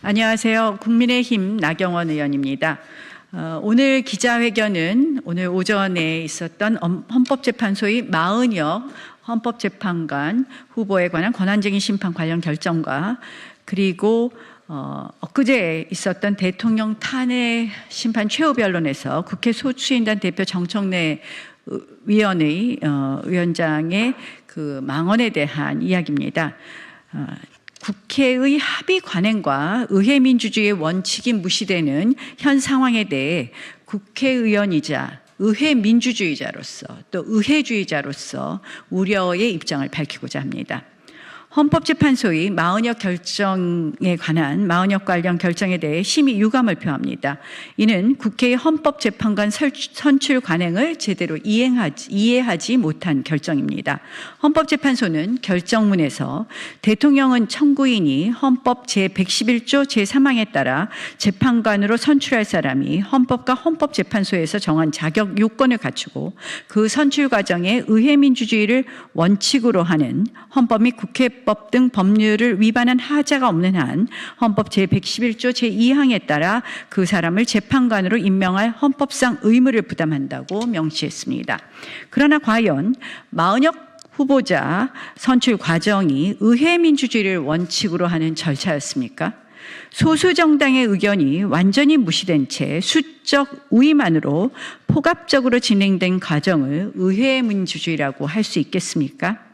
안녕하세요. 국민의힘 나경원 의원입니다. 오늘 기자회견은 오늘 오전에 있었던 헌법재판소의 마은혁 헌법재판관 후보에 관한 권한쟁의 심판 관련 결정과 그리고 엊그제 있었던 대통령 탄핵 심판 최후 변론에서 국회 소추인단 대표 정청래 위원의 위원장의 그 망언에 대한 이야기입니다. 국회의 합의 관행과 의회 민주주의의 원칙이 무시되는 현 상황에 대해 국회의원이자 의회 민주주의자로서 또 의회주의자로서 우려의 입장을 밝히고자 합니다. 헌법재판소의 마은혁 결정에 관한 마은혁 관련 결정에 대해 심히 유감을 표합니다. 이는 국회의 헌법재판관 선출 관행을 제대로 이해하지 못한 결정입니다. 헌법재판소는 결정문에서 대통령은 청구인이 헌법 제111조 제3항에 따라 재판관으로 선출할 사람이 헌법과 헌법재판소에서 정한 자격 요건을 갖추고 그 선출 과정에 의회 민주주의를 원칙으로 하는 헌법 및 국회법 등 법률을 위반한 하자가 없는 한 헌법 제111조 제2항에 따라 그 사람을 재판관으로 임명할 헌법상 의무를 부담한다고 명시했습니다. 그러나 과연 마은혁 후보자 선출 과정이 의회 민주주의를 원칙으로 하는 절차였습니까? 소수 정당의 의견이 완전히 무시된 채 수적 우위만으로 포괄적으로 진행된 과정을 의회 민주주의라고 할 수 있겠습니까?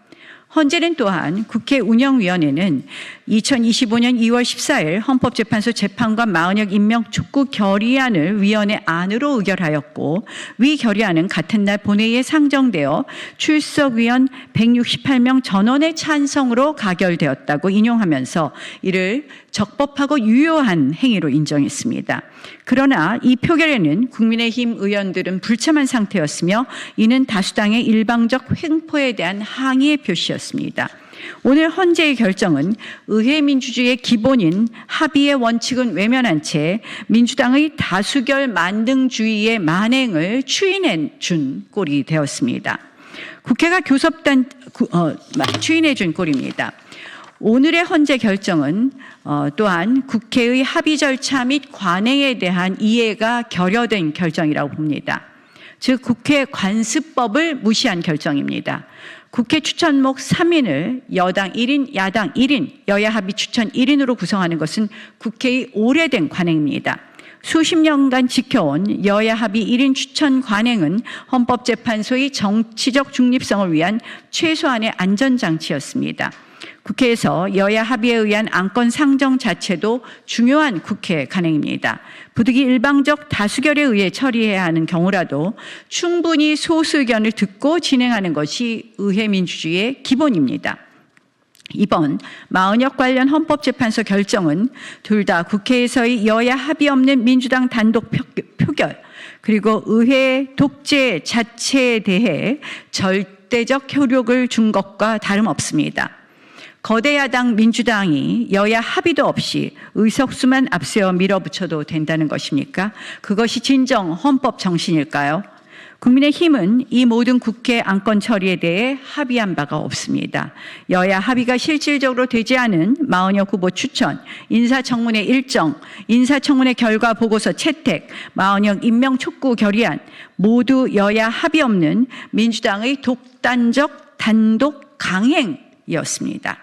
헌재는 또한 국회 운영위원회는 2025년 2월 14일 헌법재판소 재판관 마은혁 임명 촉구 결의안을 위원회 안으로 의결하였고 위 결의안은 같은 날 본회의에 상정되어 출석위원 168명 전원의 찬성으로 가결되었다고 인용하면서 이를 적법하고 유효한 행위로 인정했습니다. 그러나 이 표결에는 국민의힘 의원들은 불참한 상태였으며 이는 다수당의 일방적 횡포에 대한 항의의 표시였습니다. 오늘 헌재의 결정은 의회 민주주의의 기본인 합의의 원칙은 외면한 채 민주당의 다수결 만등주의의 만행을 추인해 준 꼴이 되었습니다. 국회가 추인해 준 꼴입니다. 오늘의 헌재 결정은 또한 국회의 합의 절차 및 관행에 대한 이해가 결여된 결정이라고 봅니다. 즉 국회 관습법을 무시한 결정입니다. 국회 추천목 3인을 여당 1인, 야당 1인, 여야 합의 추천 1인으로 구성하는 것은 국회의 오래된 관행입니다. 수십 년간 지켜온 여야 합의 1인 추천 관행은 헌법재판소의 정치적 중립성을 위한 최소한의 안전장치였습니다. 국회에서 여야 합의에 의한 안건 상정 자체도 중요한 국회 관행입니다. 부득이 일방적 다수결에 의해 처리해야 하는 경우라도 충분히 소수 의견을 듣고 진행하는 것이 의회 민주주의의 기본입니다. 이번 마은혁 관련 헌법재판소 결정은 둘 다 국회에서의 여야 합의 없는 민주당 단독 표결 그리고 의회 독재 자체에 대해 절대적 효력을 준 것과 다름없습니다. 거대 야당 민주당이 여야 합의도 없이 의석수만 앞세워 밀어붙여도 된다는 것입니까? 그것이 진정 헌법 정신일까요? 국민의힘은 이 모든 국회 안건 처리에 대해 합의한 바가 없습니다. 여야 합의가 실질적으로 되지 않은 마은혁 후보 추천, 인사청문회 일정, 인사청문회 결과 보고서 채택, 마은혁 임명 촉구 결의안 모두 여야 합의 없는 민주당의 독단적 단독 강행이었습니다.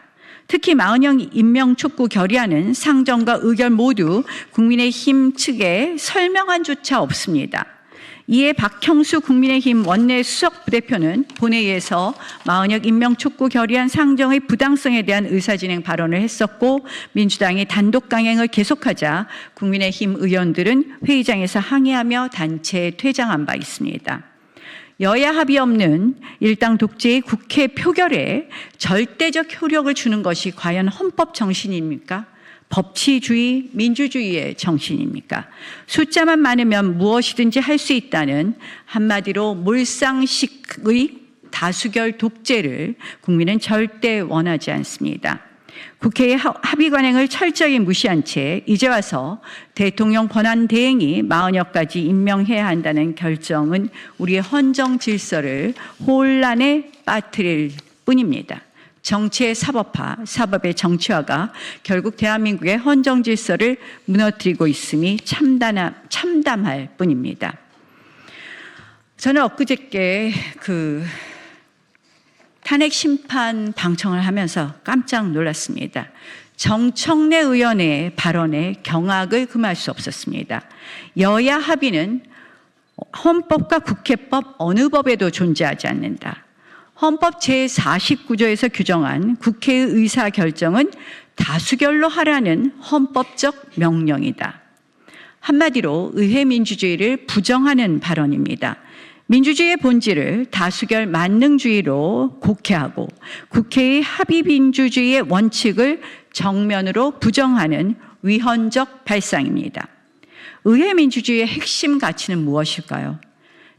특히 마은혁 임명 촉구 결의안은 상정과 의결 모두 국민의힘 측에 설명한 조차 없습니다. 이에 박형수 국민의힘 원내 수석 부대표는 본회의에서 마은혁 임명 촉구 결의안 상정의 부당성에 대한 의사진행 발언을 했었고 민주당이 단독 강행을 계속하자 국민의힘 의원들은 회의장에서 항의하며 단체 퇴장한 바 있습니다. 여야 합의 없는 일당 독재의 국회 표결에 절대적 효력을 주는 것이 과연 헌법 정신입니까? 법치주의, 민주주의의 정신입니까? 숫자만 많으면 무엇이든지 할 수 있다는 한마디로 몰상식의 다수결 독재를 국민은 절대 원하지 않습니다. 국회의 합의 관행을 철저히 무시한 채 이제 와서 대통령 권한 대행이 마은혁까지 임명해야 한다는 결정은 우리의 헌정 질서를 혼란에 빠뜨릴 뿐입니다. 정치의 사법화, 사법의 정치화가 결국 대한민국의 헌정 질서를 무너뜨리고 있음이 참담할 뿐입니다. 저는 엊그저께 탄핵 심판 방청을 하면서 깜짝 놀랐습니다. 정청래 의원의 발언에 경악을 금할 수 없었습니다. 여야 합의는 헌법과 국회법 어느 법에도 존재하지 않는다. 헌법 제49조에서 규정한 국회의 의사결정은 다수결로 하라는 헌법적 명령이다. 한마디로 의회 민주주의를 부정하는 발언입니다. 민주주의의 본질을 다수결 만능주의로 곡해하고 국회의 합의 민주주의의 원칙을 정면으로 부정하는 위헌적 발상입니다. 의회 민주주의의 핵심 가치는 무엇일까요?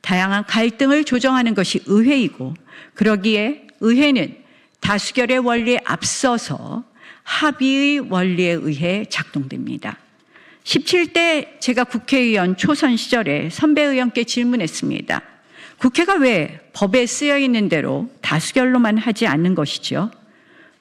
다양한 갈등을 조정하는 것이 의회이고, 그러기에 의회는 다수결의 원리에 앞서서 합의의 원리에 의해 작동됩니다. 17대 제가 국회의원 초선 시절에 선배 의원께 질문했습니다. 국회가 왜 법에 쓰여 있는 대로 다수결로만 하지 않는 것이죠?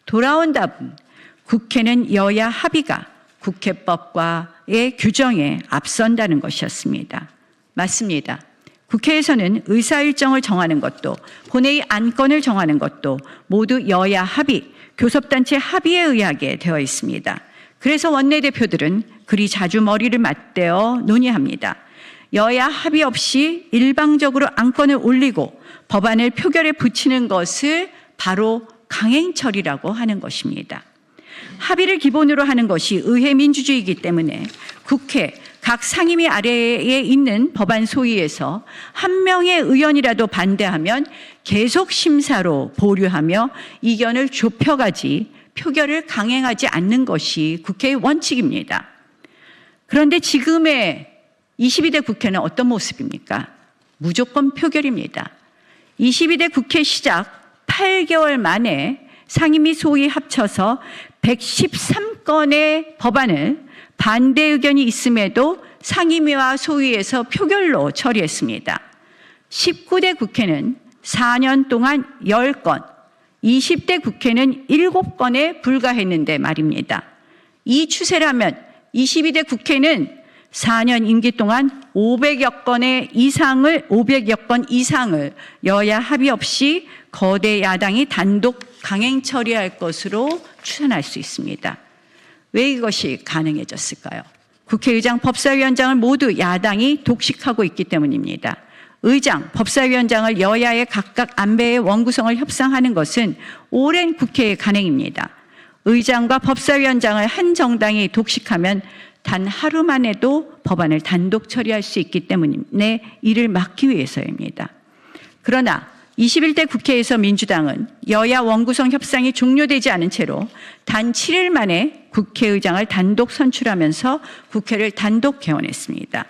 돌아온 답은 국회는 여야 합의가 국회법과의 규정에 앞선다는 것이었습니다. 맞습니다. 국회에서는 의사일정을 정하는 것도 본회의 안건을 정하는 것도 모두 여야 합의, 교섭단체 합의에 의하게 되어 있습니다. 그래서 원내대표들은 그리 자주 머리를 맞대어 논의합니다. 여야 합의 없이 일방적으로 안건을 올리고 법안을 표결에 붙이는 것을 바로 강행처리라고 하는 것입니다. 합의를 기본으로 하는 것이 의회 민주주의이기 때문에 국회 각 상임위 아래에 있는 법안 소위에서 한 명의 의원이라도 반대하면 계속 심사로 보류하며 이견을 좁혀가지 표결을 강행하지 않는 것이 국회의 원칙입니다. 그런데 지금의 22대 국회는 어떤 모습입니까? 무조건 표결입니다. 22대 국회 시작 8개월 만에 상임위 소위 합쳐서 113건의 법안을 반대 의견이 있음에도 상임위와 소위에서 표결로 처리했습니다. 19대 국회는 4년 동안 10건, 20대 국회는 7건에 불과했는데 말입니다. 이 추세라면 22대 국회는 4년 임기 동안 500여 건 이상을 여야 합의 없이 거대 야당이 단독 강행 처리할 것으로 추산할 수 있습니다. 왜 이것이 가능해졌을까요? 국회의장, 법사위원장을 모두 야당이 독식하고 있기 때문입니다. 의장, 법사위원장을 여야의 각각 안배의 원구성을 협상하는 것은 오랜 국회의 관행입니다. 의장과 법사위원장을 한 정당이 독식하면 단 하루 만에도 법안을 단독 처리할 수 있기 때문에 이를 막기 위해서입니다. 그러나 21대 국회에서 민주당은 여야 원구성 협상이 종료되지 않은 채로 단 7일 만에 국회의장을 단독 선출하면서 국회를 단독 개원했습니다.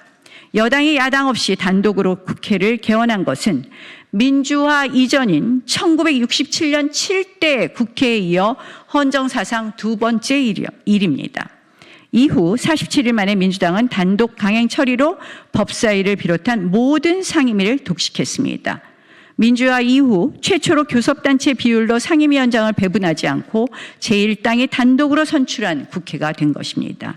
여당이 야당 없이 단독으로 국회를 개원한 것은 민주화 이전인 1967년 7대 국회에 이어 헌정사상 두 번째 일입니다. 이후 47일 만에 민주당은 단독 강행 처리로 법사위를 비롯한 모든 상임위를 독식했습니다. 민주화 이후 최초로 교섭단체 비율로 상임위원장을 배분하지 않고 제1당이 단독으로 선출한 국회가 된 것입니다.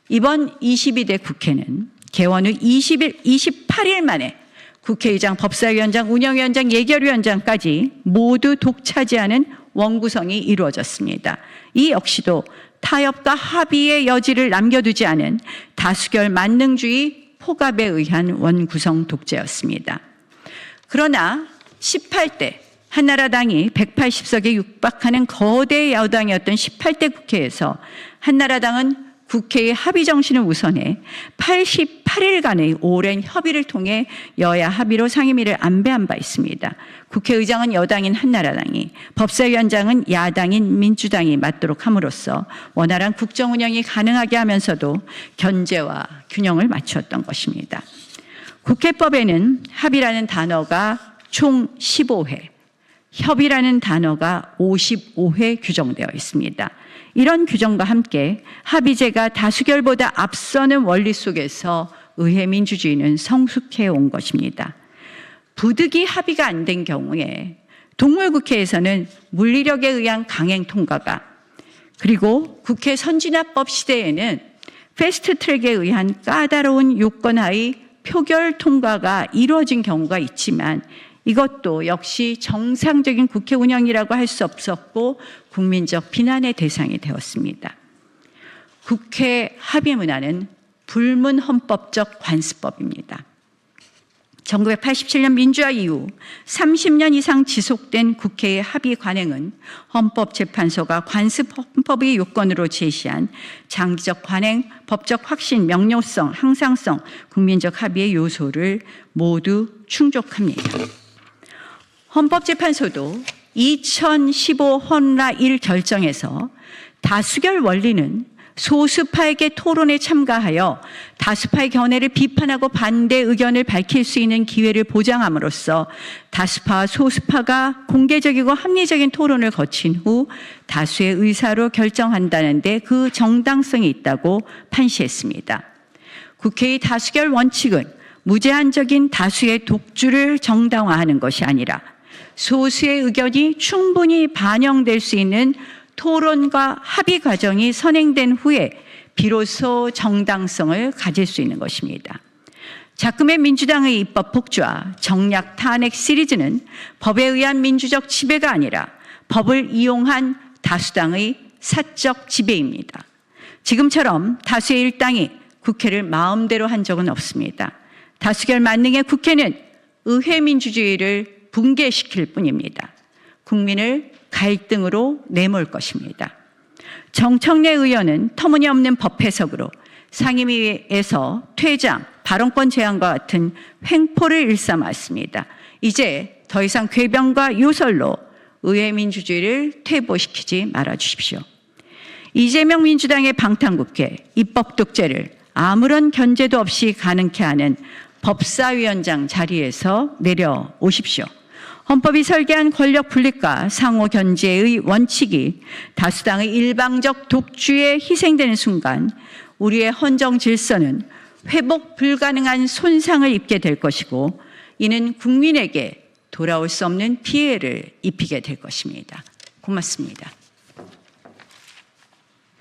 이번 22대 국회는 개원 후 28일 만에 국회의장, 법사위원장, 운영위원장, 예결위원장까지 모두 독차지하는 원구성이 이루어졌습니다. 이 역시도 타협과 합의의 여지를 남겨두지 않은 다수결 만능주의 포갑에 의한 원구성 독재였습니다. 그러나 18대 한나라당이 180석에 육박하는 거대 여당이었던 18대 국회에서 한나라당은 국회의 합의 정신을 우선해 88일간의 오랜 협의를 통해 여야 합의로 상임위를 안배한 바 있습니다. 국회의장은 여당인 한나라당이, 법사위원장은 야당인 민주당이 맡도록 함으로써 원활한 국정 운영이 가능하게 하면서도 견제와 균형을 맞추었던 것입니다. 국회법에는 합의라는 단어가 총 15회, 협의라는 단어가 55회 규정되어 있습니다. 이런 규정과 함께 합의제가 다수결보다 앞서는 원리 속에서 의회 민주주의는 성숙해 온 것입니다. 부득이 합의가 안 된 경우에 동물국회에서는 물리력에 의한 강행 통과가, 그리고 국회 선진화법 시대에는 패스트트랙에 의한 까다로운 요건하의 표결 통과가 이루어진 경우가 있지만 이것도 역시 정상적인 국회 운영이라고 할 수 없었고 국민적 비난의 대상이 되었습니다. 국회 합의 문화는 불문헌법적 관습법입니다. 1987년 민주화 이후 30년 이상 지속된 국회의 합의 관행은 헌법재판소가 관습 헌법의 요건으로 제시한 장기적 관행, 법적 확신, 명료성, 항상성, 국민적 합의의 요소를 모두 충족합니다. 헌법재판소도 2015 헌라 1 결정에서 다수결 원리는 소수파에게 토론에 참가하여 다수파의 견해를 비판하고 반대 의견을 밝힐 수 있는 기회를 보장함으로써 다수파와 소수파가 공개적이고 합리적인 토론을 거친 후 다수의 의사로 결정한다는 데 그 정당성이 있다고 판시했습니다. 국회의 다수결 원칙은 무제한적인 다수의 독주를 정당화하는 것이 아니라 소수의 의견이 충분히 반영될 수 있는 토론과 합의 과정이 선행된 후에 비로소 정당성을 가질 수 있는 것입니다. 작금의 민주당의 입법 폭주와 정략 탄핵 시리즈는 법에 의한 민주적 지배가 아니라 법을 이용한 다수당의 사적 지배입니다. 지금처럼 다수의 일당이 국회를 마음대로 한 적은 없습니다. 다수결 만능의 국회는 의회 민주주의를 붕괴시킬 뿐입니다. 국민을 갈등으로 내몰 것입니다. 정청래 의원은 터무니없는 법 해석으로 상임위에서 퇴장, 발언권 제한과 같은 횡포를 일삼았습니다. 이제 더 이상 궤변과 요설로 의회 민주주의를 퇴보시키지 말아주십시오. 이재명 민주당의 방탄국회, 입법 독재를 아무런 견제도 없이 가능케 하는 법사위원장 자리에서 내려오십시오. 헌법이 설계한 권력 분립과 상호 견제의 원칙이 다수당의 일방적 독주에 희생되는 순간 우리의 헌정 질서는 회복 불가능한 손상을 입게 될 것이고 이는 국민에게 돌아올 수 없는 피해를 입히게 될 것입니다. 고맙습니다.